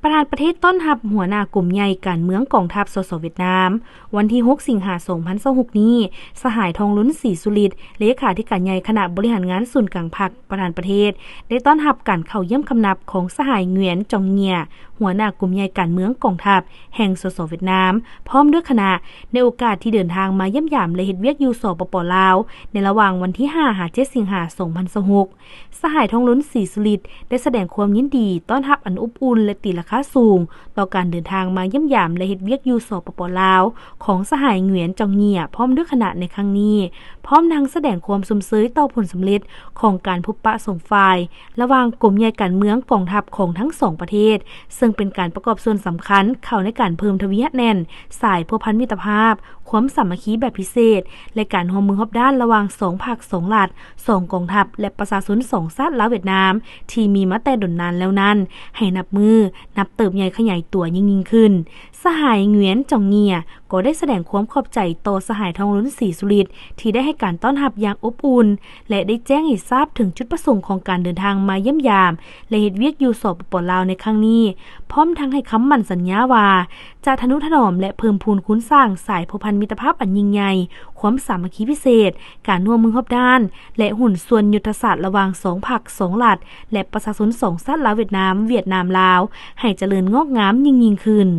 ประธานประเทศต้อนรับหัวหน้ากลุ่มใหญ่การเมืองกองทัพสสเวียดนามวันที่6สิงหาคม2026นี้สหายทองลุ้นศรีสุริตเลขาธิการใหญ่คณะบริหารงานศูนย์กลางพรรคประธานประเทศได้ต้อนรับการเข้าเยี่ยมคำนับของสหายเหงียนจองเงียหัวหน้ากลุ่มใหญ่การเมืองกองทัพแห่งสสเวียดนามพร้อมด้วยคณะในโอกาสที่เดินทางมาเยี่ยมยามและเฮ็ดเวียกอยู่สปป.ลาวในระหว่างวันที่5-7สิงหาคม2026สหายทองลุ้นศรีสุริตได้แสดงความยินดีต้อนรับอันอบอุ่นและตีราคาสูงต่อการเดินทางมาเยี่ยมยามและเฮ็ดเวียกอยู่สปป.ลาวของสหายเหงียนจองเงียพร้อมด้วยคณะในครั้งนี้พร้อมทั้งแสดงความสมเสยต่อผลสำเร็จของการพบปะสองฝ่ายระหว่างกลุ่มใหญ่การเมืองกองทัพของทั้งสองประเทศซึ่งเป็นการประกอบส่วนสำคัญเข้าในการเพิ่มทวีแน่นสายพัวพันมิตรภาพความสามัคคีแบบพิเศษและการร่วมมือรอบด้านระหว่าง2ภาค2รัฐ2กองทัพและประชาชน2ชาติลาวเวียดนามที่มีมาแต่ดนนานแล้วนั้นให้นับเติบใหญ่ขยายตัวยิ่งขึ้นสหายเหงียนจองเงียก็ได้แสดงความขอบใจต่อสหายทองลุ้นศรีสุริตที่ได้ให้การต้อนรับอย่างอบอุ่นและได้แจ้งให้ทราบถึงจุดประสงค์ของการเดินทางมาเยี่ยมยามและเฮ็ดเวียกอยู่สปป.ลาวในครั้งนี้พร้อมทั้งให้คำมั่นสัญญาว่าจะทนุถนอมและเพิ่มพูนคุณสร้างสายพัวพันมิตรภาพอันยิ่งใหญ่ความสามัคคีพิเศษการร่วมมือรอบด้านและหุ้นส่วนยุทธศาสตร์ระหว่าง2ภาค2รัฐและประชาชน2ชาติลาวเวียดนามลาวให้เจริญงอกงามยิ่งขึ้น